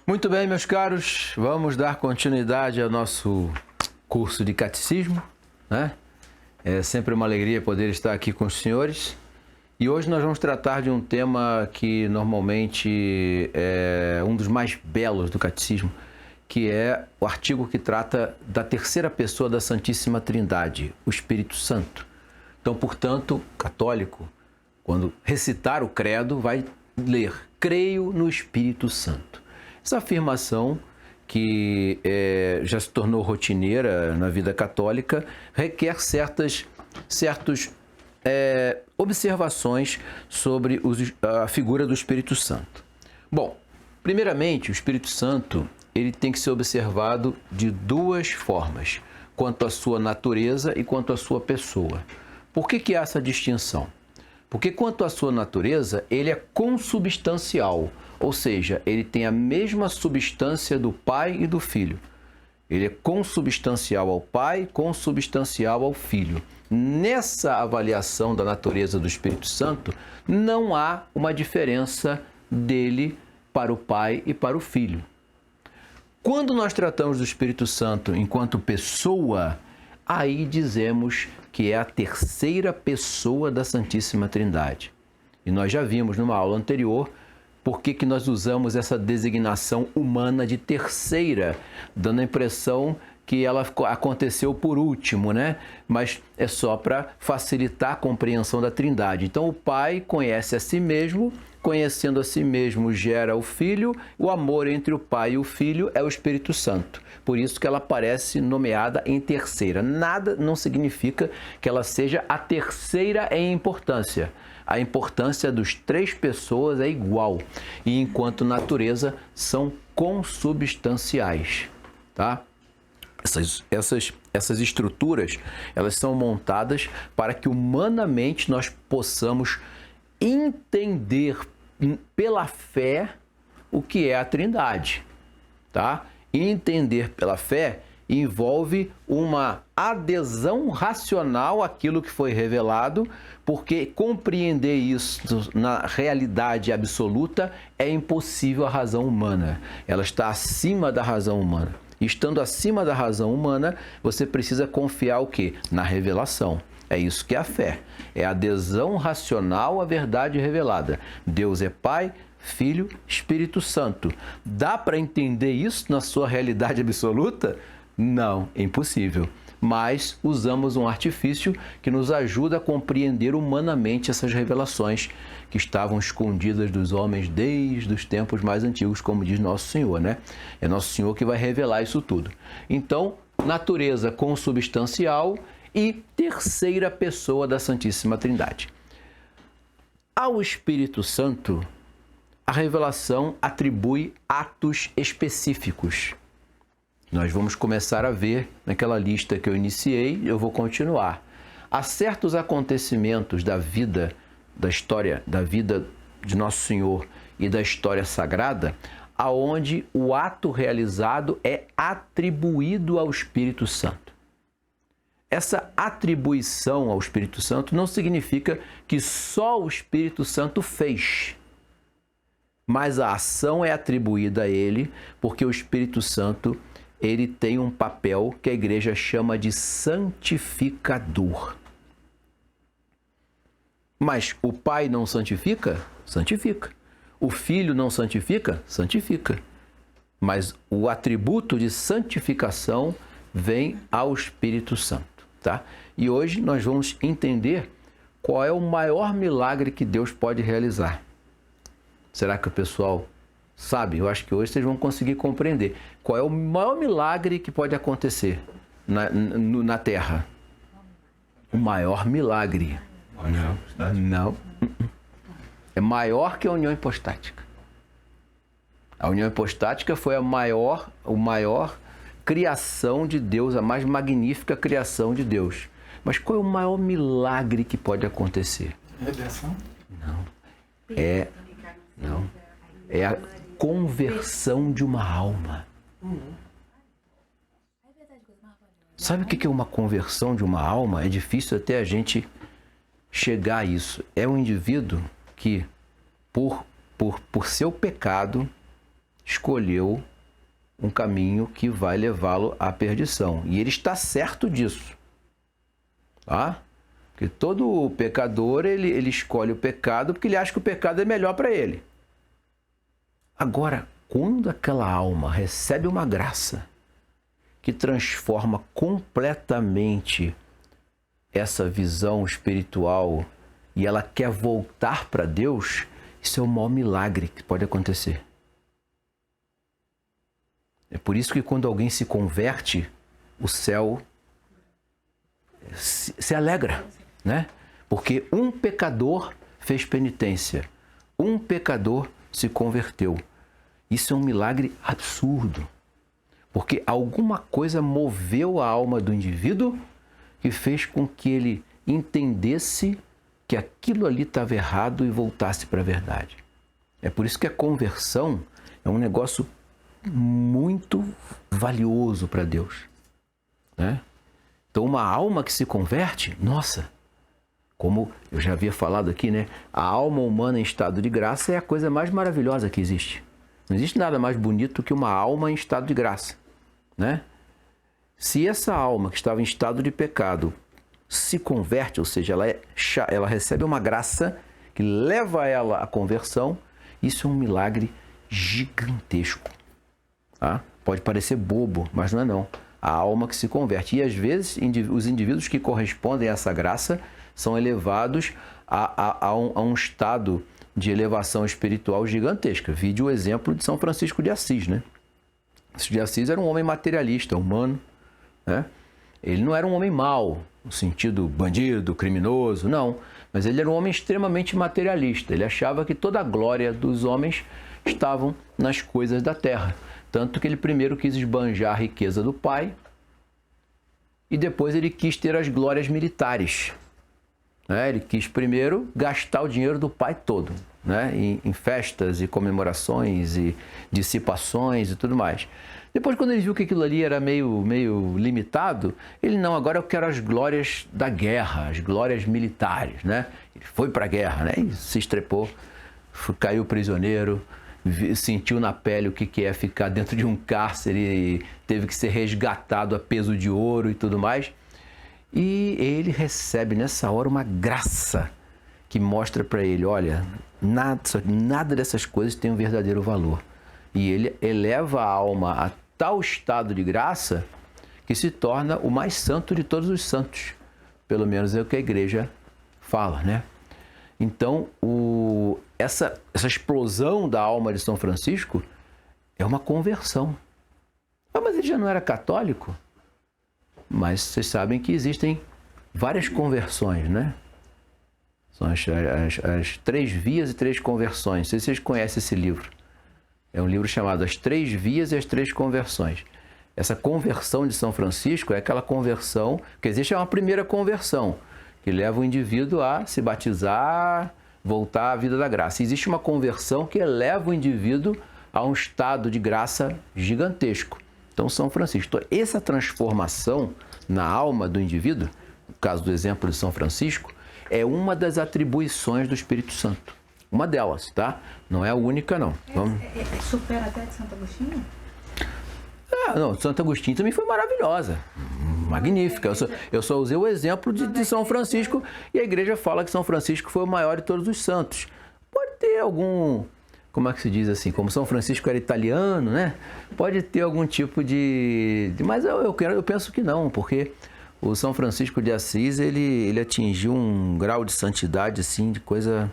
Muito bem, meus caros, vamos dar continuidade ao nosso curso de catecismo, né? É sempre uma alegria poder estar aqui com os senhores. E hoje nós vamos tratar de um tema que normalmente é um dos mais belos do catecismo, que é o artigo que trata da terceira pessoa da Santíssima Trindade, o Espírito Santo. Então, portanto, católico, quando recitar o credo, vai ler: creio no Espírito Santo. Essa afirmação, que já se tornou rotineira na vida católica, requer certas observações sobre a figura do Espírito Santo. Bom, primeiramente, o Espírito Santo ele tem que ser observado de duas formas, quanto à sua natureza e quanto à sua pessoa. Por que há essa distinção? Porque quanto à sua natureza, ele é consubstancial, ou seja, ele tem a mesma substância do Pai e do Filho. Ele é consubstancial ao Pai, consubstancial ao Filho. Nessa avaliação da natureza do Espírito Santo, não há uma diferença dele para o Pai e para o Filho. Quando nós tratamos do Espírito Santo enquanto pessoa, aí dizemos que é a terceira pessoa da Santíssima Trindade. E nós já vimos numa aula anterior por que nós usamos essa designação humana de terceira, dando a impressão que ela aconteceu por último, né? Mas é só para facilitar a compreensão da Trindade. Então o Pai conhece a si mesmo, conhecendo a si mesmo gera o Filho, o amor entre o Pai e o Filho é o Espírito Santo. Por isso que ela aparece nomeada em terceira. Nada não significa que ela seja a terceira em importância. A importância dos três pessoas é igual. E enquanto natureza são consubstanciais, tá? Essas estruturas, elas são montadas para que humanamente nós possamos entender pela fé o que é a Trindade, tá? Entender pela fé envolve uma adesão racional àquilo que foi revelado, porque compreender isso na realidade absoluta é impossível à razão humana. Ela está acima da razão humana. Estando acima da razão humana, você precisa confiar o quê? Na revelação. É isso que é a fé. É a adesão racional à verdade revelada. Deus é Pai, Filho, Espírito Santo. Dá para entender isso na sua realidade absoluta? Não, é impossível. Mas usamos um artifício que nos ajuda a compreender humanamente essas revelações que estavam escondidas dos homens desde os tempos mais antigos, como diz Nosso Senhor, né? É Nosso Senhor que vai revelar isso tudo. Então, natureza consubstancial e terceira pessoa da Santíssima Trindade. Ao Espírito Santo, a revelação atribui atos específicos. Nós vamos começar a ver naquela lista que eu iniciei, eu vou continuar. Há certos acontecimentos da vida, da história, da vida de Nosso Senhor e da história sagrada, aonde o ato realizado é atribuído ao Espírito Santo. Essa atribuição ao Espírito Santo não significa que só o Espírito Santo fez, mas a ação é atribuída a ele porque o Espírito Santo ele tem um papel que a igreja chama de santificador. Mas o Pai não santifica? Santifica. O Filho não santifica? Santifica. Mas o atributo de santificação vem ao Espírito Santo, tá? E hoje nós vamos entender qual é o maior milagre que Deus pode realizar. Será que o pessoal sabe? Eu acho que hoje vocês vão conseguir compreender qual é o maior milagre que pode acontecer na Terra. O maior milagre. Não. É maior que a união hipostática. A união hipostática foi a maior criação de Deus, a mais magnífica criação de Deus. Mas qual é o maior milagre que pode acontecer? Redenção? Não. É a conversão de uma alma. Sabe o que é uma conversão de uma alma? É difícil até a gente chegar a isso. É um indivíduo que, por seu pecado, escolheu um caminho que vai levá-lo à perdição. E ele está certo disso. Tá? Porque todo pecador, ele escolhe o pecado porque ele acha que o pecado é melhor para ele. Agora, quando aquela alma recebe uma graça que transforma completamente essa visão espiritual e ela quer voltar para Deus, isso é o maior milagre que pode acontecer. É por isso que quando alguém se converte, o céu se alegra, né? Porque um pecador fez penitência, um pecador se converteu. Isso é um milagre absurdo, porque alguma coisa moveu a alma do indivíduo que fez com que ele entendesse que aquilo ali estava errado e voltasse para a verdade. É por isso que a conversão é um negócio muito valioso para Deus, né? Então, uma alma que se converte, nossa, como eu já havia falado aqui, né? A alma humana em estado de graça é a coisa mais maravilhosa que existe. Não existe nada mais bonito que uma alma em estado de graça, né? Se essa alma que estava em estado de pecado se converte, ou seja, ela recebe uma graça que leva ela à conversão, isso é um milagre gigantesco. Tá? Pode parecer bobo, mas não é não. A alma que se converte. E às vezes os indivíduos que correspondem a essa graça são elevados a um estado de elevação espiritual gigantesca. Vide o exemplo de São Francisco de Assis, né? Francisco de Assis era um homem materialista, humano, né? Ele não era um homem mau, no sentido bandido, criminoso, não. Mas ele era um homem extremamente materialista. Ele achava que toda a glória dos homens estavam nas coisas da terra. Tanto que ele primeiro quis esbanjar a riqueza do pai e depois ele quis ter as glórias militares. Ele quis primeiro gastar o dinheiro do pai todo, né? em festas e comemorações e dissipações e tudo mais. Depois, quando ele viu que aquilo ali era meio limitado, ele, não, agora eu quero as glórias da guerra, as glórias militares, né? Ele foi para a guerra, né? E se estrepou, caiu prisioneiro, sentiu na pele o que é ficar dentro de um cárcere, teve que ser resgatado a peso de ouro e tudo mais. E ele recebe nessa hora uma graça que mostra para ele, olha, nada dessas coisas tem um verdadeiro valor. E ele eleva a alma a tal estado de graça que se torna o mais santo de todos os santos. Pelo menos é o que a igreja fala, né? Então, essa explosão da alma de São Francisco é uma conversão. Mas ele já não era católico? Mas vocês sabem que existem várias conversões, né? São as 3 vias e 3 conversões. Não sei se vocês conhecem esse livro. É um livro chamado As 3 Vias e as 3 Conversões. Essa conversão de São Francisco é aquela conversão, que existe uma primeira conversão, que leva o indivíduo a se batizar, voltar à vida da graça. Existe uma conversão que eleva o indivíduo a um estado de graça gigantesco. Então, São Francisco, essa transformação na alma do indivíduo, no caso do exemplo de São Francisco, é uma das atribuições do Espírito Santo. Uma delas, tá? Não é a única, não. Supera até de Santo Agostinho? Não, Santo Agostinho também foi maravilhosa, magnífica. Eu só usei o exemplo de São Francisco e a igreja fala que São Francisco foi o maior de todos os santos. Pode ter algum, como é que se diz assim, como São Francisco era italiano, né? Pode ter algum tipo mas eu penso que não, porque o São Francisco de Assis, ele atingiu um grau de santidade, assim, de coisa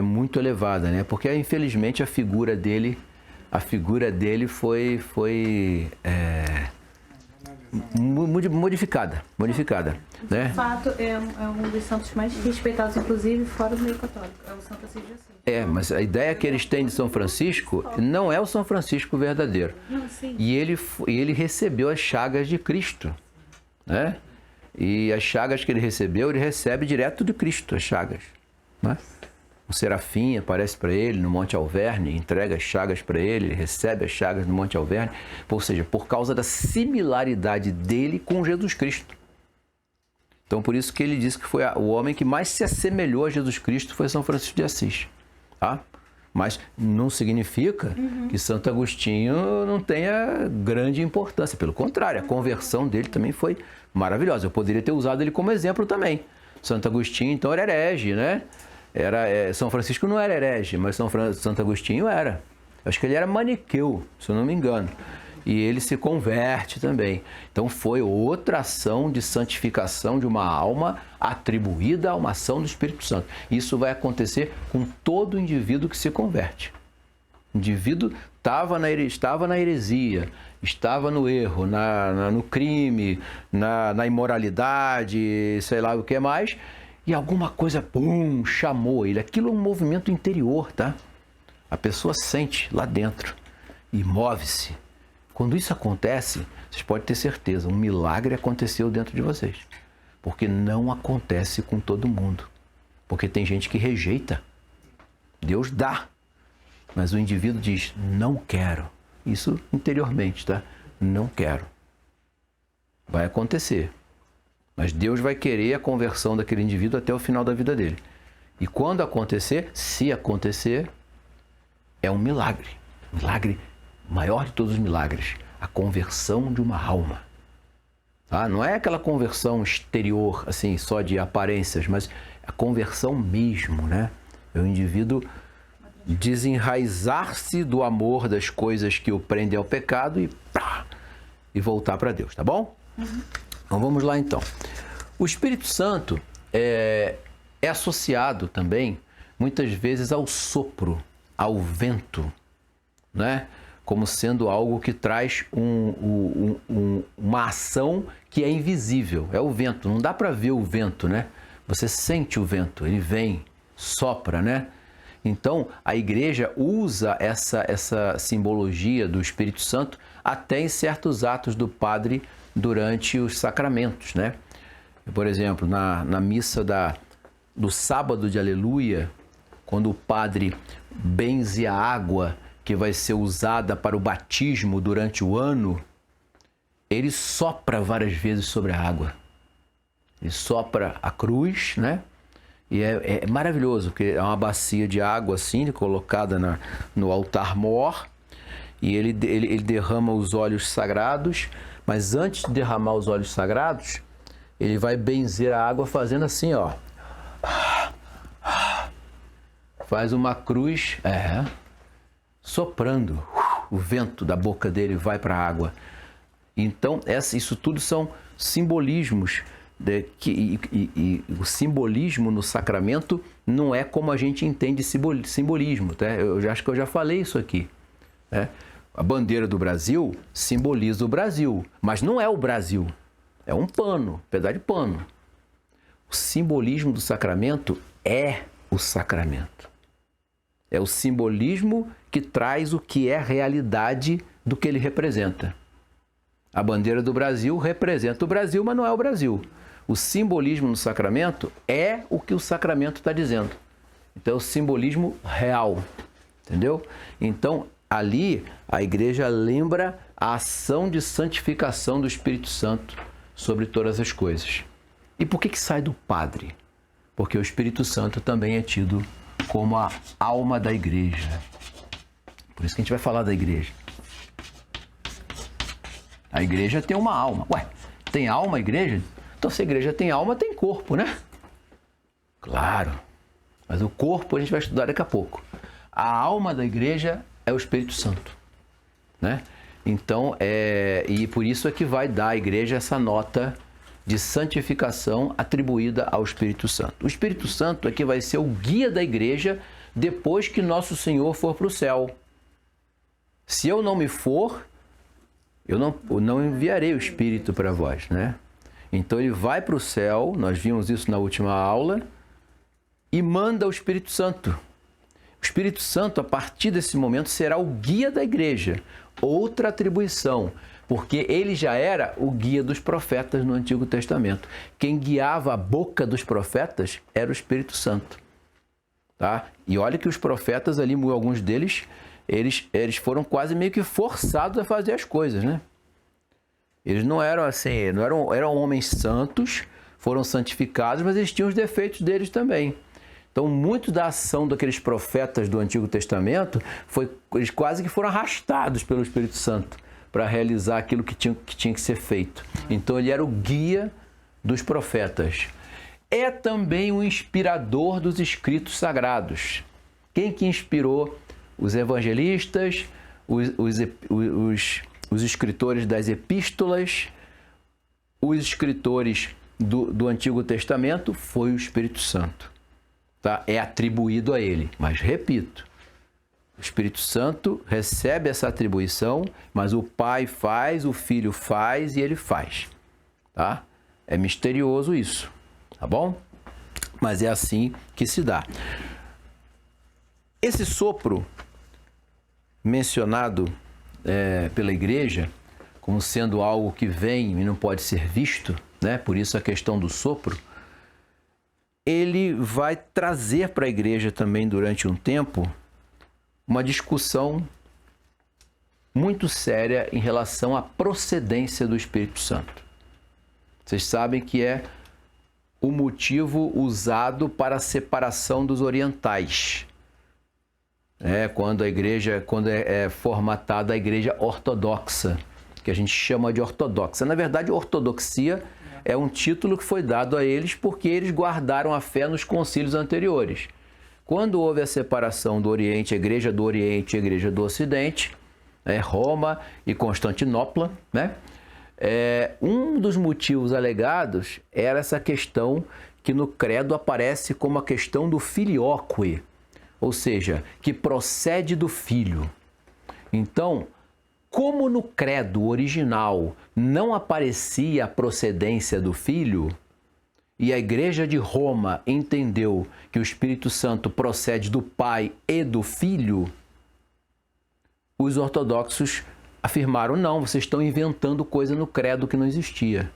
muito elevada, né? Porque, infelizmente, a figura dele foi modificada, né? De fato, é um dos santos mais respeitados, inclusive, fora do meio católico. É o São Francisco de Assis. Mas a ideia que eles têm de São Francisco não é o São Francisco verdadeiro. Não, sim. E ele recebeu as chagas de Cristo, né? E as chagas que ele recebeu, ele recebe direto de Cristo, as chagas, né? O serafim aparece para ele no Monte Alverne, entrega as chagas para ele, ele recebe as chagas no Monte Alverne, ou seja, por causa da similaridade dele com Jesus Cristo. Então, por isso que ele disse que foi o homem que mais se assemelhou a Jesus Cristo foi São Francisco de Assis. Tá? Mas não significa que Santo Agostinho não tenha grande importância. Pelo contrário, a conversão dele também foi maravilhosa. Eu poderia ter usado ele como exemplo também. Santo Agostinho, então, era herege, né? São Francisco não era herege, mas Santo Agostinho era. Acho que ele era maniqueu, se eu não me engano. E ele se converte também. Então foi outra ação de santificação de uma alma atribuída a uma ação do Espírito Santo. Isso vai acontecer com todo indivíduo que se converte. O indivíduo estava na heresia, estava no erro, no crime, na imoralidade, sei lá o que mais, e alguma coisa, pum, chamou ele. Aquilo é um movimento interior, tá? A pessoa sente lá dentro e move-se. Quando isso acontece, vocês podem ter certeza, um milagre aconteceu dentro de vocês. Porque não acontece com todo mundo. Porque tem gente que rejeita. Deus dá, mas o indivíduo diz, não quero. Isso interiormente, tá? Não quero. Vai acontecer. Mas Deus vai querer a conversão daquele indivíduo até o final da vida dele. E quando acontecer, se acontecer, é um milagre. Milagre maior de todos os milagres, a conversão de uma alma. Tá? Não é aquela conversão exterior, assim, só de aparências, mas a conversão mesmo, né? É o indivíduo desenraizar-se do amor das coisas que o prendem ao pecado e voltar para Deus, tá bom? Então vamos lá então. O Espírito Santo é associado também, muitas vezes, ao sopro, ao vento, né? Como sendo algo que traz uma ação que é invisível. É o vento, não dá para ver o vento, né? Você sente o vento, ele vem, sopra, né? Então, a igreja usa essa simbologia do Espírito Santo até em certos atos do padre durante os sacramentos, né? Por exemplo, na missa do sábado de Aleluia, quando o padre benze a água que vai ser usada para o batismo durante o ano, ele sopra várias vezes sobre a água. Ele sopra a cruz, né? E é maravilhoso, porque é uma bacia de água assim, colocada no altar-mor, e ele derrama os óleos sagrados, mas antes de derramar os óleos sagrados, ele vai benzer a água fazendo assim, ó. Faz uma cruz, soprando. O vento da boca dele vai para a água. Então, isso tudo são simbolismos. E o simbolismo no sacramento não é como a gente entende simbolismo. Tá? Eu acho que eu já falei isso aqui. Né? A bandeira do Brasil simboliza o Brasil, mas não é o Brasil. É um pano, um pedaço de pano. O simbolismo do sacramento é o sacramento. É o simbolismo que traz o que é a realidade do que ele representa. A bandeira do Brasil representa o Brasil, mas não é o Brasil. O simbolismo no sacramento é o que o sacramento está dizendo. Então, é o simbolismo real, entendeu? Então, ali, a igreja lembra a ação de santificação do Espírito Santo sobre todas as coisas. E por que sai do padre? Porque o Espírito Santo também é tido como a alma da igreja. Por isso que a gente vai falar da igreja. A igreja tem uma alma. Ué, tem alma a igreja? Então, se a igreja tem alma, tem corpo, né? Claro. Mas o corpo a gente vai estudar daqui a pouco. A alma da igreja é o Espírito Santo, né? Então, e por isso é que vai dar à igreja essa nota de santificação atribuída ao Espírito Santo. O Espírito Santo é que vai ser o guia da igreja depois que nosso Senhor for para o céu. Se eu não me for, eu não enviarei o Espírito para vós, né? Então ele vai para o céu, nós vimos isso na última aula, e manda o Espírito Santo. O Espírito Santo, a partir desse momento, será o guia da igreja. Outra atribuição, porque ele já era o guia dos profetas no Antigo Testamento. Quem guiava a boca dos profetas era o Espírito Santo. Tá? E olha que os profetas ali, alguns deles, eles foram quase meio que forçados a fazer as coisas, né? Eles não eram assim, eram homens santos, foram santificados, mas eles tinham os defeitos deles também. Então, muito da ação daqueles profetas do Antigo Testamento eles quase que foram arrastados pelo Espírito Santo para realizar aquilo que tinha que ser feito. Então, ele era o guia dos profetas. É também o inspirador dos escritos sagrados. Quem que inspirou os evangelistas, os escritores das epístolas, os escritores do Antigo Testamento? Foi o Espírito Santo. Tá? É atribuído a ele. Mas, repito, o Espírito Santo recebe essa atribuição, mas o Pai faz, o Filho faz e ele faz. Tá? É misterioso isso, tá bom? Mas é assim que se dá. Esse sopro mencionado pela igreja como sendo algo que vem e não pode ser visto, né? Por isso a questão do sopro, ele vai trazer para a igreja também durante um tempo uma discussão muito séria em relação à procedência do Espírito Santo. Vocês sabem que é o motivo usado para a separação dos orientais. Quando é formatada a igreja ortodoxa, que a gente chama de ortodoxa. Na verdade, ortodoxia é um título que foi dado a eles porque eles guardaram a fé nos concílios anteriores. Quando houve a separação do Oriente, a igreja do Oriente e a igreja do Ocidente, Roma e Constantinopla, né? Um dos motivos alegados era essa questão que no credo aparece como a questão do filioque, ou seja, que procede do filho. Então, como no credo original não aparecia a procedência do filho, e a igreja de Roma entendeu que o Espírito Santo procede do Pai e do Filho, os ortodoxos afirmaram, não, vocês estão inventando coisa no credo que não existia.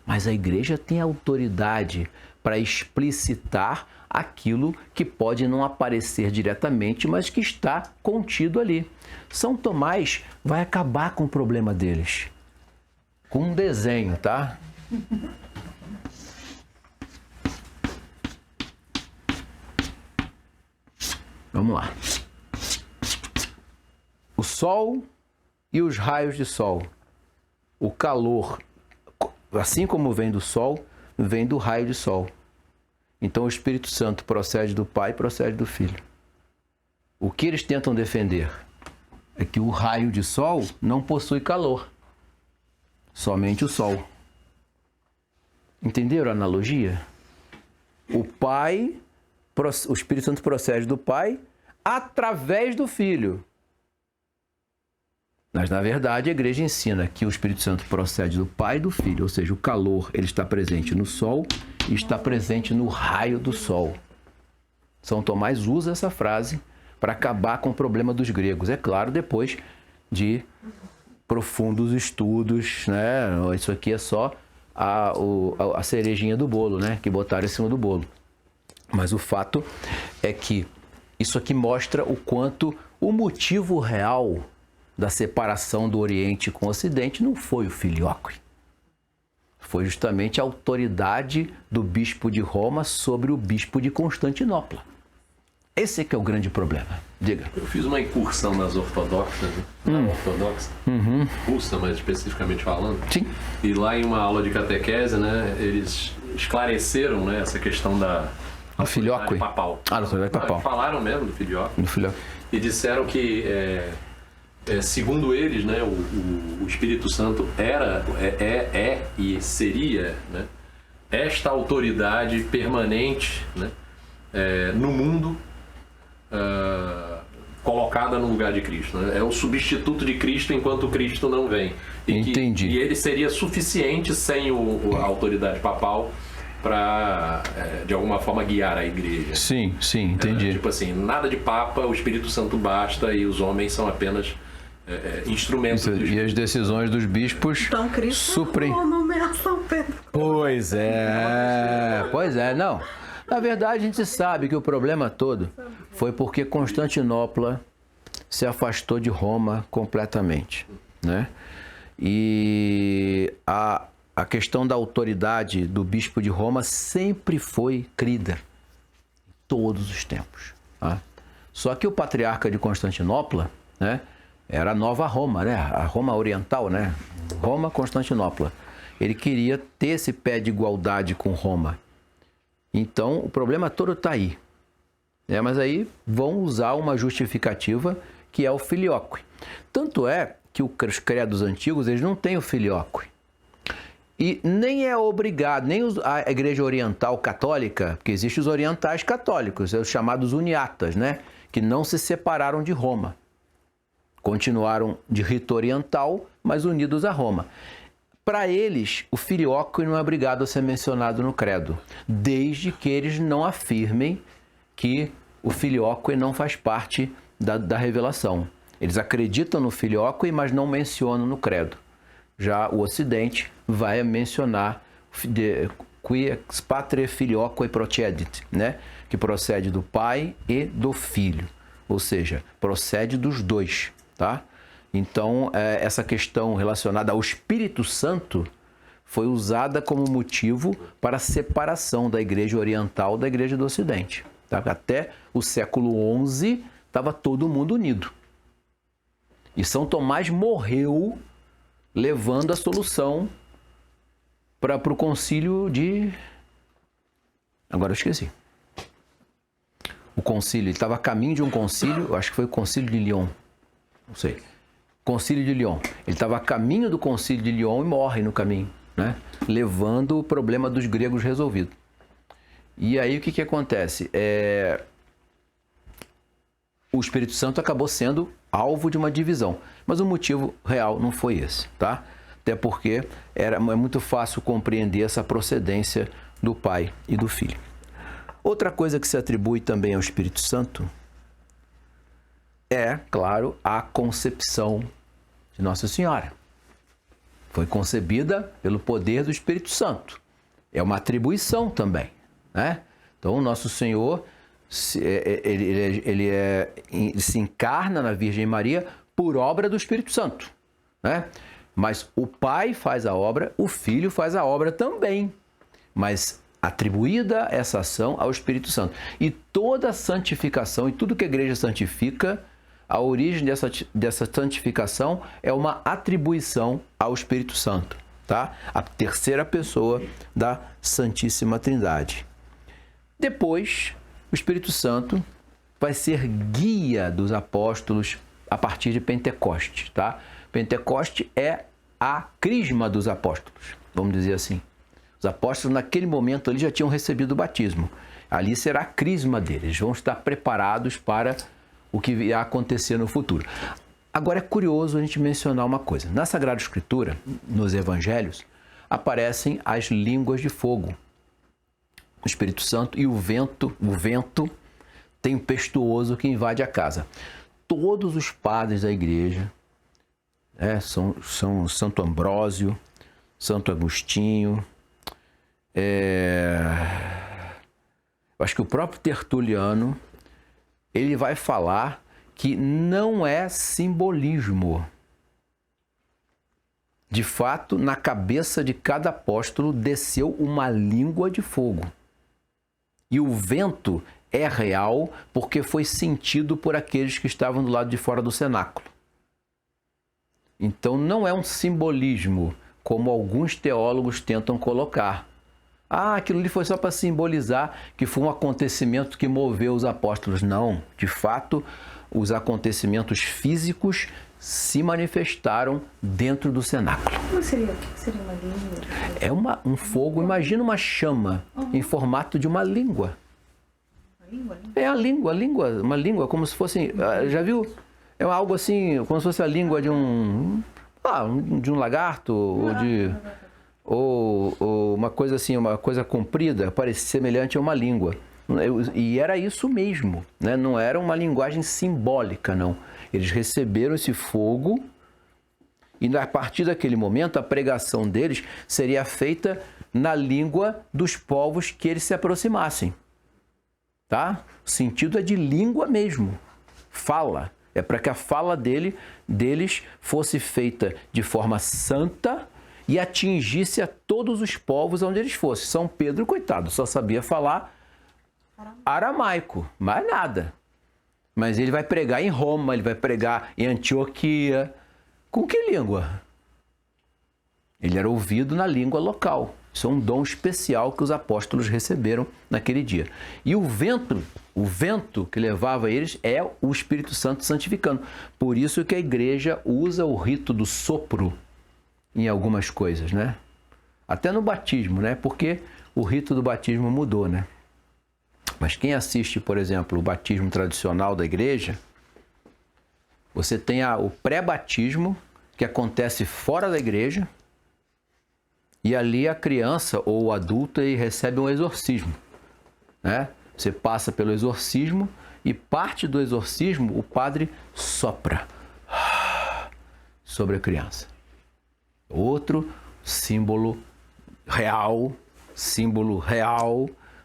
Mas a igreja tem autoridade para explicitar aquilo que pode não aparecer diretamente, mas que está contido ali. São Tomás vai acabar com o problema deles. Com um desenho, tá? Vamos lá. O sol e os raios de sol. O calor, assim como vem do sol, vem do raio de sol. Então o Espírito Santo procede do Pai e procede do Filho. O que eles tentam defender é que o raio de sol não possui calor. Somente o sol. Entenderam a analogia? O Espírito Santo procede do Pai através do Filho. Mas, na verdade, a igreja ensina que o Espírito Santo procede do Pai e do Filho, ou seja, o calor ele está presente no sol e está presente no raio do sol. São Tomás usa essa frase para acabar com o problema dos gregos. É claro, depois de profundos estudos, né? Isso aqui é só a cerejinha do bolo, né? Que botaram em cima do bolo. Mas o fato é que isso aqui mostra o quanto o motivo real da separação do Oriente com o Ocidente não foi o filioque. Foi justamente a autoridade do bispo de Roma sobre o bispo de Constantinopla. Esse é que é o grande problema. Diga. Eu fiz uma incursão nas ortodoxas, né? Na ortodoxa, russa, mais especificamente falando. Sim. E lá em uma aula de catequese, né, eles esclareceram, né, essa questão da filioque papal. Da autoridade papal. Falaram mesmo do filioque. Do filioque. E disseram que, segundo eles, né, o Espírito Santo é e seria, né, esta autoridade permanente, né, no mundo, colocada no lugar de Cristo, né? É o substituto de Cristo enquanto Cristo não vem. Entendi. E ele seria suficiente sem a autoridade papal para, de alguma forma, guiar a igreja. Sim, entendi. Tipo assim, nada de papa, o Espírito Santo basta e os homens são apenas instrumentos. E as decisões dos bispos Então Cristo suprem. nomear São Pedro. Pois é, não. Na verdade, a gente sabe que o problema todo foi porque Constantinopla se afastou de Roma completamente, né? E a questão da autoridade do bispo de Roma sempre foi crida. todos os tempos. Tá? Só que o patriarca de Constantinopla, né, era a nova Roma, né, a Roma oriental, né, Roma, Constantinopla. Ele queria ter esse pé de igualdade com Roma. Então, o problema todo está aí. Mas aí vão usar uma justificativa que é o filioque. Tanto é que os credos antigos, eles não têm o filioque. E nem é obrigado, nem a Igreja Oriental Católica, porque existem os orientais católicos, os chamados uniatas, né? Que não se separaram de Roma. Continuaram de rito oriental, mas unidos a Roma. Para eles, o filioque não é obrigado a ser mencionado no credo, desde que eles não afirmem que o filioque não faz parte da revelação. Eles acreditam no filioque, mas não mencionam no credo. Já o Ocidente vai mencionar qui ex patre filioque procedit, né? Que procede do pai e do filho, ou seja, procede dos dois, tá? Então, essa questão relacionada ao Espírito Santo foi usada como motivo para a separação da Igreja Oriental da Igreja do Ocidente. Tá? Até o século XI estava todo mundo unido. E São Tomás morreu levando a solução para o concílio de... Agora eu esqueci. O concílio, ele estava a caminho de um concílio, eu acho que foi o concílio de Lyon, não sei. Concílio de Lyon. Ele estava a caminho do concílio de Lyon e morre no caminho, né? Levando o problema dos gregos resolvido. E aí o que acontece? O Espírito Santo acabou sendo alvo de uma divisão, mas o motivo real não foi esse, tá? Até porque é muito fácil compreender essa procedência do Pai e do Filho. Outra coisa que se atribui também ao Espírito Santo é, claro, a concepção de Nossa Senhora. Foi concebida pelo poder do Espírito Santo. É uma atribuição também, né? Então, o Nosso Senhor, ele se encarna na Virgem Maria por obra do Espírito Santo, né? Mas o Pai faz a obra, o Filho faz a obra também, mas atribuída essa ação ao Espírito Santo. E toda a santificação e tudo que a igreja santifica, a origem dessa santificação é uma atribuição ao Espírito Santo, tá? A terceira pessoa da Santíssima Trindade. Depois, o Espírito Santo vai ser guia dos apóstolos a partir de Pentecostes, tá? Pentecostes é a crisma dos apóstolos, vamos dizer assim. Os apóstolos, naquele momento, ali já tinham recebido o batismo. Ali será a crisma deles, eles vão estar preparados para o que irá acontecer no futuro. Agora, é curioso a gente mencionar uma coisa. Na Sagrada Escritura, nos Evangelhos, aparecem as línguas de fogo. O Espírito Santo e o vento tempestuoso que invade a casa. Todos os padres da igreja, são Santo Ambrósio, Santo Agostinho, eu acho que o próprio Tertuliano, ele vai falar que não é simbolismo. De fato, na cabeça de cada apóstolo desceu uma língua de fogo. E o vento é real porque foi sentido por aqueles que estavam do lado de fora do cenáculo. Então não é um simbolismo, como alguns teólogos tentam colocar. Aquilo ali foi só para simbolizar que foi um acontecimento que moveu os apóstolos. Não, de fato, os acontecimentos físicos se manifestaram dentro do cenáculo. Como seria? O que seria uma língua? É um fogo, imagina uma chama em formato de uma língua. É a língua, uma língua como se fosse, já viu? É algo assim, como se fosse a língua de um lagarto ou uma coisa assim, uma coisa comprida, parece semelhante a uma língua. E era isso mesmo, né? Não era uma linguagem simbólica, não. Eles receberam esse fogo e a partir daquele momento a pregação deles seria feita na língua dos povos que eles se aproximassem. Tá? O sentido é de língua mesmo, fala. É para que a fala deles fosse feita de forma santa e atingisse a todos os povos onde eles fossem. São Pedro, coitado, só sabia falar aramaico, mais nada. Mas ele vai pregar em Roma, ele vai pregar em Antioquia. Com que língua? Ele era ouvido na língua local. Isso é um dom especial que os apóstolos receberam naquele dia. E o vento que levava eles é o Espírito Santo santificando. Por isso que a igreja usa o rito do sopro em algumas coisas, né? Até no batismo, né? Porque o rito do batismo mudou, né? Mas quem assiste, por exemplo, o batismo tradicional da igreja, você tem o pré-batismo, que acontece fora da igreja, e ali a criança ou o adulto recebe um exorcismo, né? Você passa pelo exorcismo e parte do exorcismo o padre sopra sobre a criança. Outro símbolo real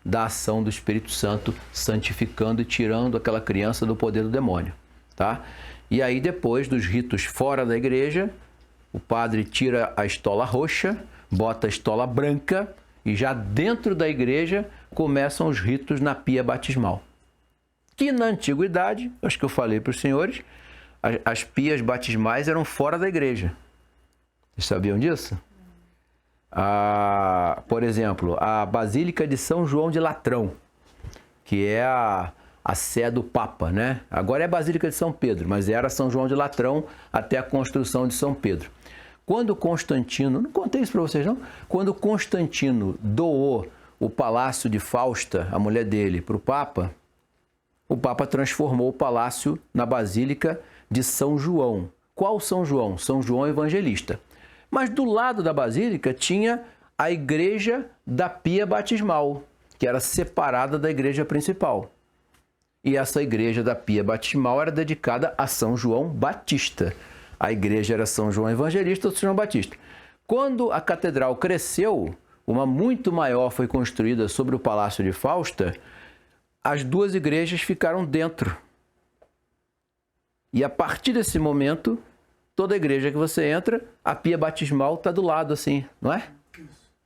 da ação do Espírito Santo santificando e tirando aquela criança do poder do demônio, tá? E aí depois dos ritos fora da igreja, o padre tira a estola roxa, bota a estola branca e já dentro da igreja começam os ritos na pia batismal. Que na antiguidade, acho que eu falei para os senhores, as pias batismais eram fora da igreja. Vocês sabiam disso? Por exemplo, a Basílica de São João de Latrão, que é a sé do Papa, né? Agora é a Basílica de São Pedro, mas era São João de Latrão até a construção de São Pedro. Quando Constantino, não contei isso para vocês não, quando Constantino doou o palácio de Fausta, a mulher dele, para o Papa transformou o palácio na Basílica de São João. Qual São João? São João Evangelista. Mas do lado da Basílica tinha a igreja da pia batismal, que era separada da igreja principal. E essa igreja da pia batismal era dedicada a São João Batista. A igreja era São João Evangelista ou São João Batista. Quando a catedral cresceu, uma muito maior foi construída sobre o Palácio de Fausta, as duas igrejas ficaram dentro. E a partir desse momento, toda igreja que você entra, a pia batismal está do lado assim, não é?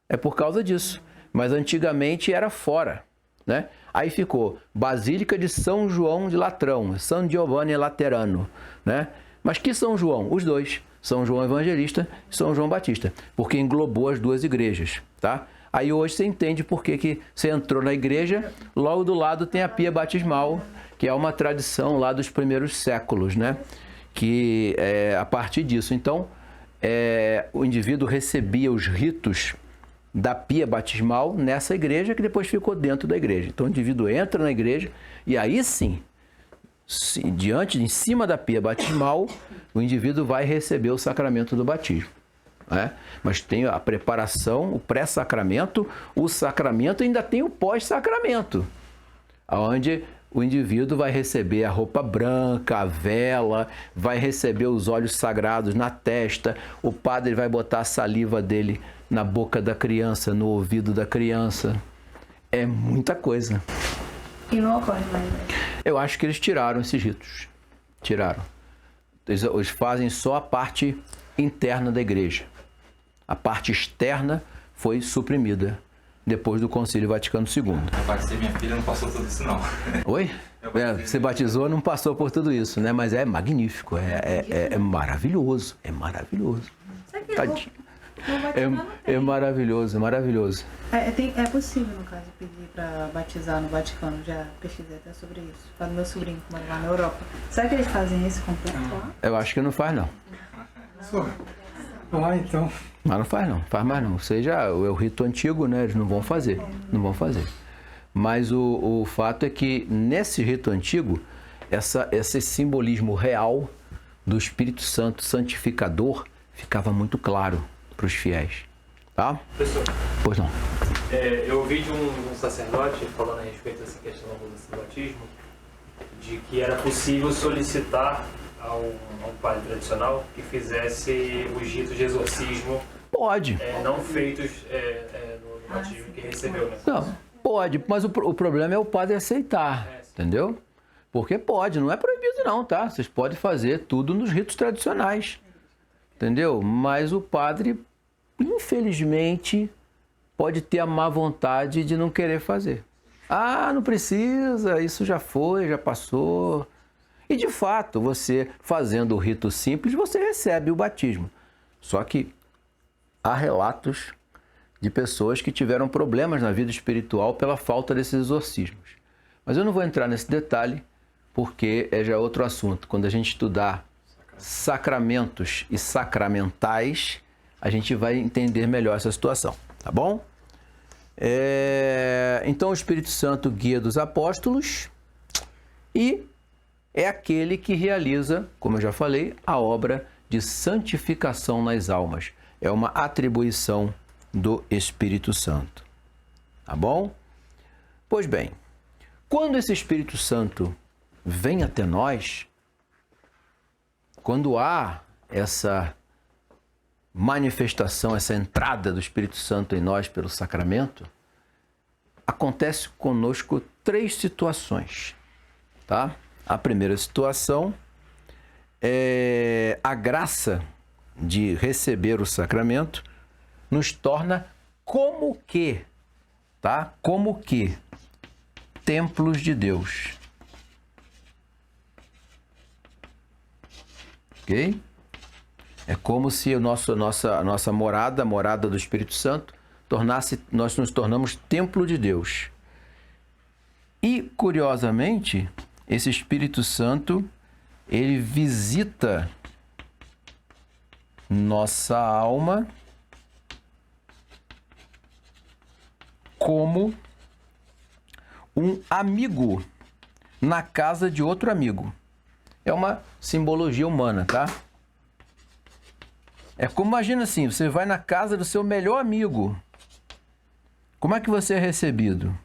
É por causa disso. Mas antigamente era fora, né? Aí ficou Basílica de São João de Latrão, San Giovanni Laterano, né? Mas que São João? Os dois. São João Evangelista e São João Batista, porque englobou as duas igrejas, tá? Aí hoje você entende por que você entrou na igreja, logo do lado tem a pia batismal, que é uma tradição lá dos primeiros séculos, né? Que é a partir disso. Então, o indivíduo recebia os ritos da pia batismal nessa igreja, que depois ficou dentro da igreja. Então, o indivíduo entra na igreja e aí sim, em cima da pia batismal, o indivíduo vai receber o sacramento do batismo. Né? Mas tem a preparação, o pré-sacramento, o sacramento e ainda tem o pós-sacramento, onde o indivíduo vai receber a roupa branca, a vela, vai receber os óleos sagrados na testa, o padre vai botar a saliva dele na boca da criança, no ouvido da criança. É muita coisa. E não ocorre mais, né? Eu acho que eles tiraram esses ritos. Tiraram. Eles fazem só a parte interna da igreja. A parte externa foi suprimida depois do Concílio Vaticano II. Eu batizei minha filha, não passou tudo isso não. Oi? Você batizou, não passou por tudo isso, né? Mas é magnífico, é maravilhoso, é maravilhoso. Tadinho. É maravilhoso, é maravilhoso. É possível, no caso, pedir para batizar no Vaticano. Já pesquisei até sobre isso. Para o meu sobrinho que mora lá na Europa. Será que eles fazem esse completo lá? Eu acho que não faz, não. Então. Mas não faz, não. Faz mais, não. Ou seja, é o rito antigo, né? Eles não vão fazer. Não vão fazer. Mas o fato é que, nesse rito antigo, esse simbolismo real do Espírito Santo santificador ficava muito claro para os fiéis. Tá? Professor, Pois não. eu ouvi de um sacerdote falando a respeito dessa questão da mudança do batismo, de que era possível solicitar a um padre tradicional que fizesse os ritos de exorcismo Pode. não feitos no batismo que recebeu, né? Não, pode, mas o problema é o padre aceitar, entendeu? Porque pode, não é proibido não, tá? Vocês podem fazer tudo nos ritos tradicionais, entendeu? Mas o padre, infelizmente, pode ter a má vontade de não querer fazer. Ah, não precisa, isso já foi, já passou. E de fato, você fazendo o rito simples, você recebe o batismo. Só que há relatos de pessoas que tiveram problemas na vida espiritual pela falta desses exorcismos. Mas eu não vou entrar nesse detalhe, porque é já outro assunto. Quando a gente estudar sacramentos e sacramentais, a gente vai entender melhor essa situação, tá bom? Então o Espírito Santo guia dos apóstolos e é aquele que realiza, como eu já falei, a obra de santificação nas almas. É uma atribuição do Espírito Santo, tá bom? Pois bem, quando esse Espírito Santo vem até nós, quando há essa manifestação, essa entrada do Espírito Santo em nós pelo sacramento, acontece conosco 3 situações, tá? A primeira situação é a graça de receber o sacramento nos torna como que, tá? Como que templos de Deus. Ok? É como se a nossa morada, a morada do Espírito Santo, nós nos tornamos templo de Deus. E, curiosamente, esse Espírito Santo, ele visita nossa alma como um amigo na casa de outro amigo. É uma simbologia humana, tá? É como, imagina assim, você vai na casa do seu melhor amigo. Como é que você é recebido?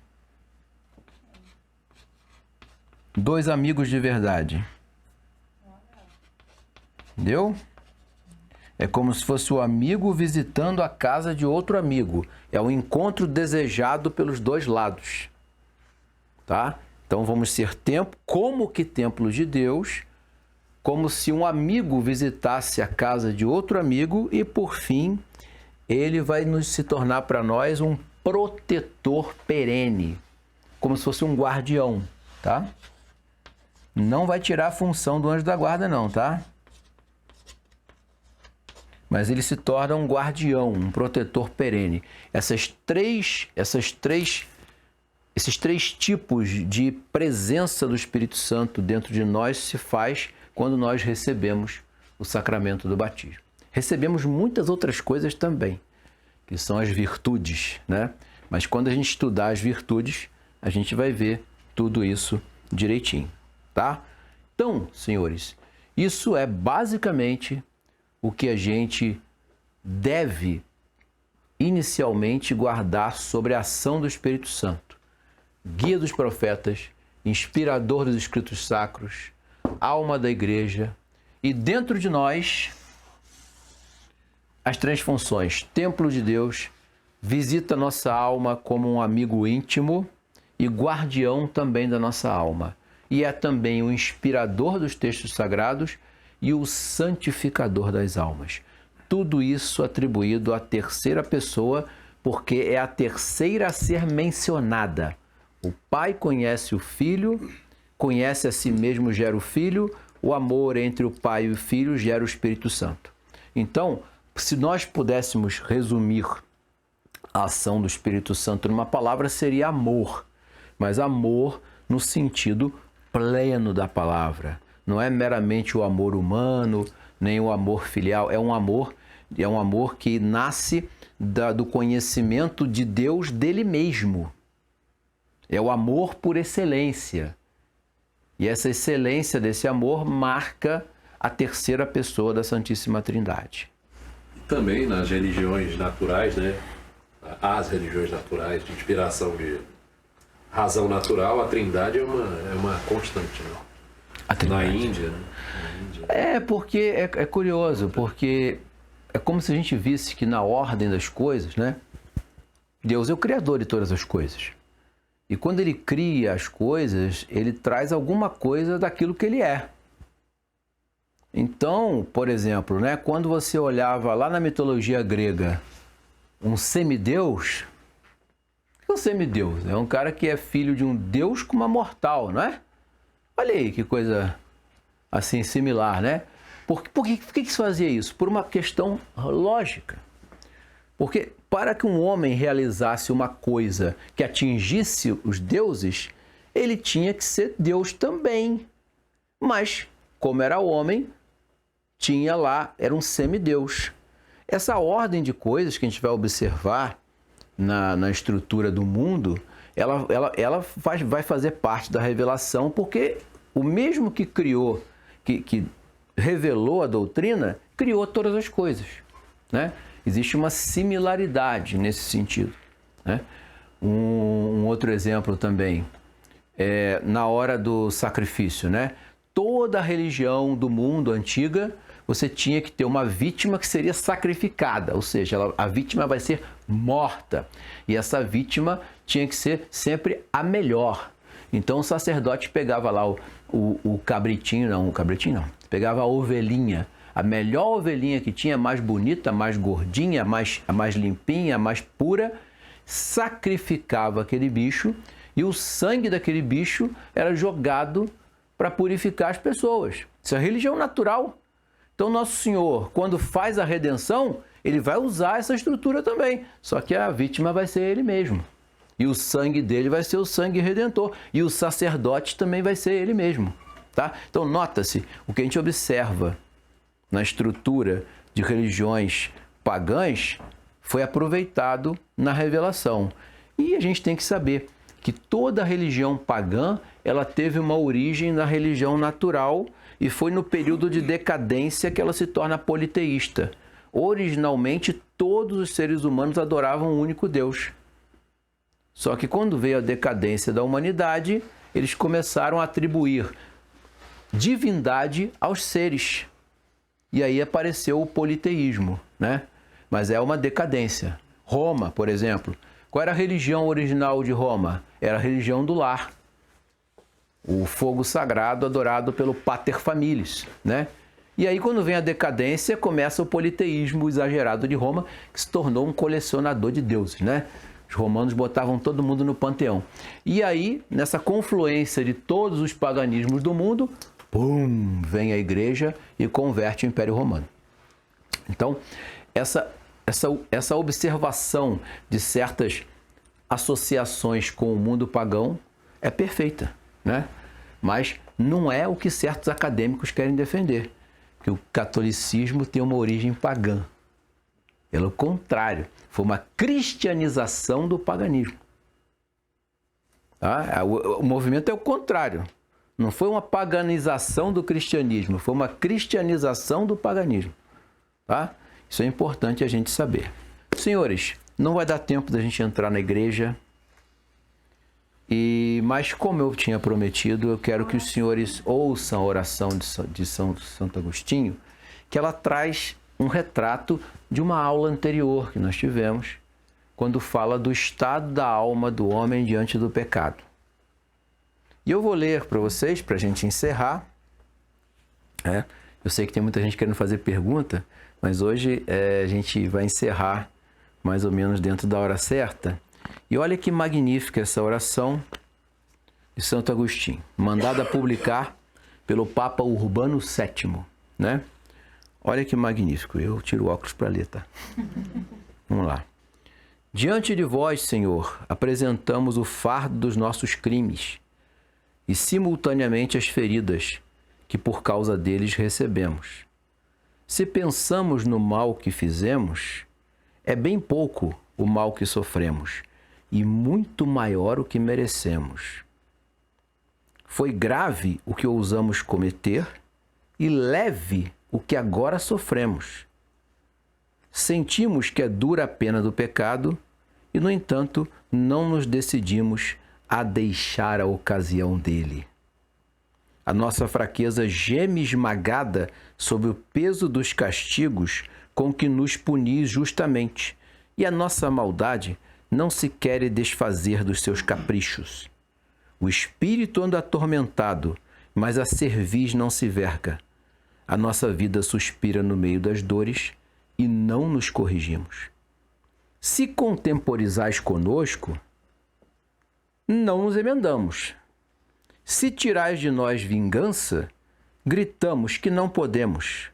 2 amigos de verdade. Entendeu? É como se fosse o amigo visitando a casa de outro amigo. É um encontro desejado pelos 2 lados. Tá? Então vamos ser como que templos de Deus, como se um amigo visitasse a casa de outro amigo e, por fim, ele vai se tornar para nós um protetor perene, como se fosse um guardião, tá? Não vai tirar a função do anjo da guarda, não, tá? Mas ele se torna um guardião, um protetor perene. Esses três tipos de presença do Espírito Santo dentro de nós se faz quando nós recebemos o sacramento do batismo. Recebemos muitas outras coisas também, que são as virtudes, né? Mas quando a gente estudar as virtudes, a gente vai ver tudo isso direitinho, tá? Então, senhores, isso é basicamente o que a gente deve inicialmente guardar sobre a ação do Espírito Santo. Guia dos profetas, inspirador dos escritos sacros, alma da igreja e dentro de nós as 3 funções: templo de Deus, visita nossa alma como um amigo íntimo e guardião também da nossa alma. E é também o inspirador dos textos sagrados e o santificador das almas. Tudo isso atribuído à terceira pessoa, porque é a terceira a ser mencionada. O Pai conhece o Filho, conhece a si mesmo, gera o Filho, o amor entre o Pai e o Filho gera o Espírito Santo. Então, se nós pudéssemos resumir a ação do Espírito Santo numa palavra, seria amor. Mas amor no sentido pleno da palavra. Não é meramente o amor humano, nem o amor filial. É um amor que nasce do conhecimento de Deus dele mesmo. É o amor por excelência. E essa excelência desse amor marca a terceira pessoa da Santíssima Trindade. Também nas religiões naturais, né? As religiões naturais, de inspiração de razão natural, a Trindade é uma constante, né? Na Índia, né? Porque é curioso, porque é como se a gente visse que na ordem das coisas, né? Deus é o criador de todas as coisas. E quando ele cria as coisas, ele traz alguma coisa daquilo que ele é. Então, por exemplo, né, quando você olhava lá na mitologia grega um semideus, o que que é um semideus? É um cara que é filho de um deus com uma mortal, não é? Olha aí que coisa assim similar, né? Por que se fazia isso? Por uma questão lógica. Porque para que um homem realizasse uma coisa que atingisse os deuses, ele tinha que ser Deus também. Mas, como era homem, tinha lá, era um semideus. Essa ordem de coisas que a gente vai observar na estrutura do mundo, ela vai fazer parte da revelação, porque o mesmo que criou, que revelou a doutrina, criou todas as coisas, né? Existe uma similaridade nesse sentido, né? Um outro exemplo também, na hora do sacrifício, né? Toda a religião do mundo antiga, você tinha que ter uma vítima que seria sacrificada, ou seja, a vítima vai ser morta. E essa vítima tinha que ser sempre a melhor. Então o sacerdote pegava lá o cabritinho, pegava a ovelhinha, a melhor ovelhinha que tinha, mais bonita, mais gordinha, mais limpinha, mais pura, sacrificava aquele bicho e o sangue daquele bicho era jogado para purificar as pessoas. Isso é religião natural. Então, Nosso Senhor, quando faz a redenção, ele vai usar essa estrutura também. Só que a vítima vai ser ele mesmo. E o sangue dele vai ser o sangue redentor. E o sacerdote também vai ser ele mesmo. Tá? Então, nota-se, o que a gente observa na estrutura de religiões pagãs foi aproveitado na revelação. E a gente tem que saber que toda religião pagã, ela teve uma origem na religião natural e foi no período de decadência que ela se torna politeísta. Originalmente, todos os seres humanos adoravam um único Deus. Só que quando veio a decadência da humanidade, eles começaram a atribuir divindade aos seres. E aí apareceu o politeísmo, né? Mas é uma decadência. Roma, por exemplo, qual era a religião original de Roma? Era a religião do lar. O fogo sagrado adorado pelo pater familias, né? E aí, quando vem a decadência, começa o politeísmo exagerado de Roma, que se tornou um colecionador de deuses, né? Os romanos botavam todo mundo no panteão. E aí, nessa confluência de todos os paganismos do mundo, pum, vem a igreja e converte o Império Romano. Então, essa observação de certas associações com o mundo pagão é perfeita, né? Mas não é o que certos acadêmicos querem defender, que o catolicismo tem uma origem pagã. Pelo contrário, foi uma cristianização do paganismo. Tá? O movimento é o contrário. Não foi uma paganização do cristianismo, foi uma cristianização do paganismo. Tá? Isso é importante a gente saber. Senhores, não vai dar tempo da gente entrar na igreja. Mas como eu tinha prometido, eu quero que os senhores ouçam a oração de Santo Agostinho, que ela traz um retrato de uma aula anterior que nós tivemos, quando fala do estado da alma do homem diante do pecado. E eu vou ler para vocês, para a gente encerrar. Eu sei que tem muita gente querendo fazer pergunta, mas hoje a gente vai encerrar mais ou menos dentro da hora certa. E olha que magnífica essa oração de Santo Agostinho, mandada publicar pelo Papa Urbano VII, né? Olha que magnífico. Eu tiro o óculos para ler, tá? Vamos lá. Diante de vós, Senhor, apresentamos o fardo dos nossos crimes e simultaneamente as feridas que por causa deles recebemos. Se pensamos no mal que fizemos, é bem pouco o mal que sofremos e muito maior o que merecemos. Foi grave o que ousamos cometer e leve o que agora sofremos. Sentimos que é dura a pena do pecado e, no entanto, não nos decidimos a deixar a ocasião dele. A nossa fraqueza geme esmagada sob o peso dos castigos com que nos punis justamente, e a nossa maldade não se quer desfazer dos seus caprichos. O espírito anda atormentado, mas a cerviz não se verga. A nossa vida suspira no meio das dores e não nos corrigimos. Se contemporizais conosco, não nos emendamos. Se tirais de nós vingança, gritamos que não podemos.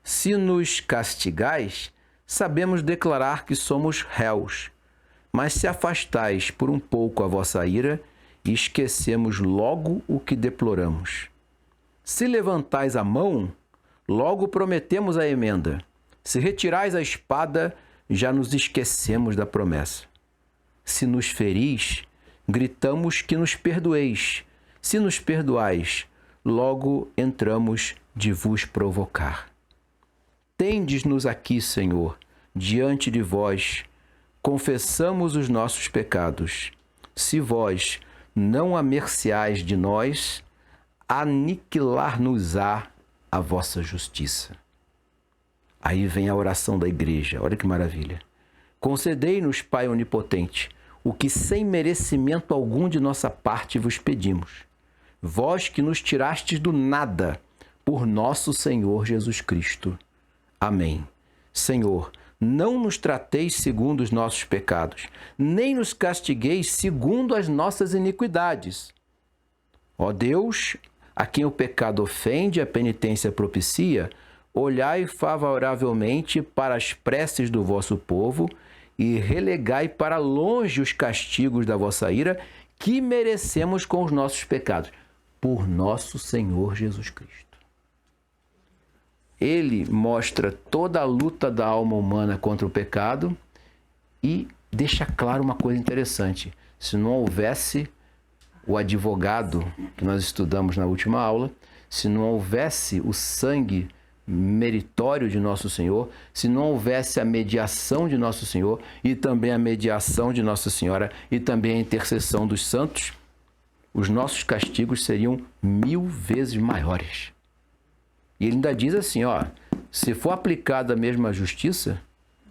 Se nos castigais, sabemos declarar que somos réus. Mas se afastais por um pouco a vossa ira, esquecemos logo o que deploramos. Se levantais a mão, logo prometemos a emenda. Se retirais a espada, já nos esquecemos da promessa. Se nos feris, gritamos que nos perdoeis. Se nos perdoais, logo entramos de vos provocar. Tendes-nos aqui, Senhor, diante de vós, confessamos os nossos pecados. Se vós não amerciais de nós, aniquilar-nos-á a vossa justiça. Aí vem a oração da igreja, olha que maravilha. Concedei-nos, Pai onipotente, o que sem merecimento algum de nossa parte vos pedimos. Vós que nos tirastes do nada, por nosso Senhor Jesus Cristo. Amém. Senhor, não nos trateis segundo os nossos pecados, nem nos castigueis segundo as nossas iniquidades. Ó Deus, a quem o pecado ofende, a penitência propicia, olhai favoravelmente para as preces do vosso povo e relegai para longe os castigos da vossa ira, que merecemos com os nossos pecados, por nosso Senhor Jesus Cristo. Ele mostra toda a luta da alma humana contra o pecado e deixa claro uma coisa interessante. Se não houvesse o advogado que nós estudamos na última aula, se não houvesse o sangue meritório de nosso Senhor, se não houvesse a mediação de nosso Senhor e também a mediação de Nossa Senhora e também a intercessão dos santos, os nossos castigos seriam 1000 vezes maiores. E ele ainda diz assim, ó, se for aplicada a mesma justiça,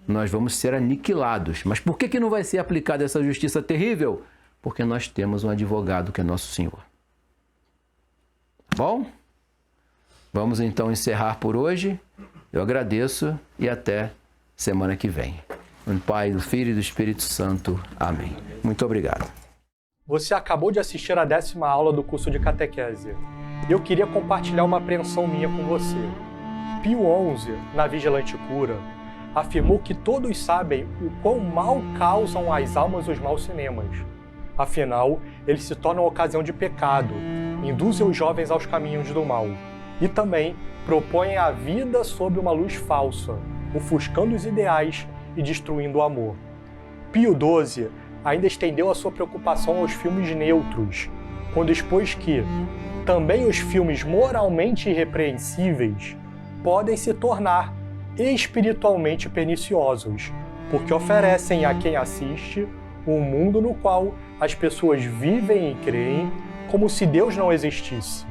nós vamos ser aniquilados. Mas por que não vai ser aplicada essa justiça terrível? Porque nós temos um advogado que é nosso Senhor. Bom? Vamos então encerrar por hoje. Eu agradeço e até semana que vem. Em nome do Pai, do Filho e do Espírito Santo. Amém. Muito obrigado. Você acabou de assistir a 10ª aula do curso de catequese. Eu queria compartilhar uma apreensão minha com você. Pio XI, na Vigilante Cura, afirmou que todos sabem o quão mal causam às almas os maus cinemas. Afinal, eles se tornam ocasião de pecado, induzem os jovens aos caminhos do mal e também propõem a vida sob uma luz falsa, ofuscando os ideais e destruindo o amor. Pio XII ainda estendeu a sua preocupação aos filmes neutros, quando expôs que também os filmes moralmente irrepreensíveis podem se tornar espiritualmente perniciosos, porque oferecem a quem assiste um mundo no qual as pessoas vivem e creem como se Deus não existisse.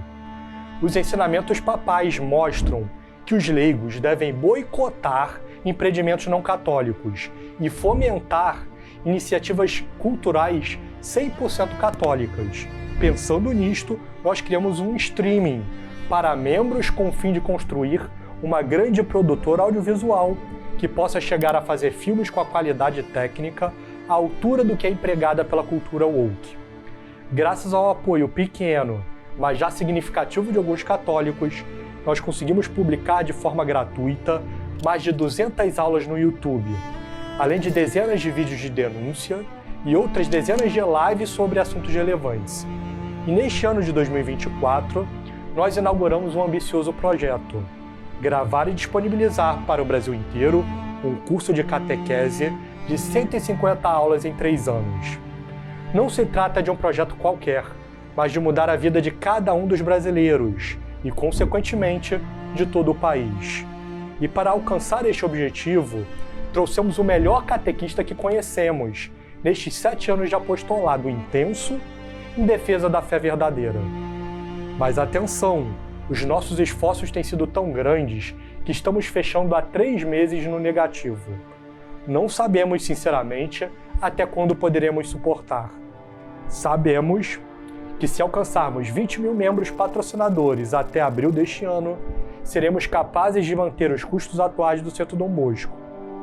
Os ensinamentos papais mostram que os leigos devem boicotar empreendimentos não católicos e fomentar iniciativas culturais 100% católicas. Pensando nisto, nós criamos um streaming para membros com o fim de construir uma grande produtora audiovisual que possa chegar a fazer filmes com a qualidade técnica à altura do que é empregada pela cultura woke. Graças ao apoio pequeno, mas já significativo de alguns católicos, nós conseguimos publicar de forma gratuita mais de 200 aulas no YouTube, além de dezenas de vídeos de denúncia e outras dezenas de lives sobre assuntos relevantes. E neste ano de 2024, nós inauguramos um ambicioso projeto: gravar e disponibilizar para o Brasil inteiro um curso de catequese de 150 aulas em 3 anos. Não se trata de um projeto qualquer, mas de mudar a vida de cada um dos brasileiros e, consequentemente, de todo o país. E para alcançar este objetivo, trouxemos o melhor catequista que conhecemos nestes 7 anos de apostolado intenso em defesa da fé verdadeira. Mas atenção, os nossos esforços têm sido tão grandes que estamos fechando há 3 meses no negativo. Não sabemos, sinceramente, até quando poderemos suportar. Sabemos que se alcançarmos 20 mil membros patrocinadores até abril deste ano, seremos capazes de manter os custos atuais do Centro Dom Bosco.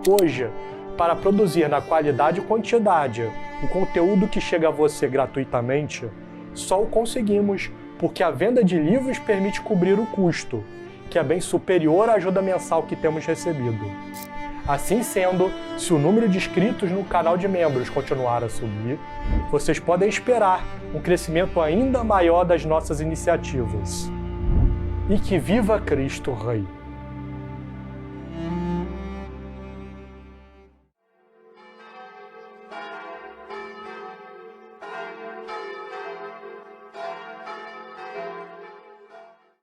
Hoje, para produzir na qualidade e quantidade o conteúdo que chega a você gratuitamente, só o conseguimos porque a venda de livros permite cobrir o custo, que é bem superior à ajuda mensal que temos recebido. Assim sendo, se o número de inscritos no canal de membros continuar a subir, vocês podem esperar um crescimento ainda maior das nossas iniciativas. E que viva Cristo Rei!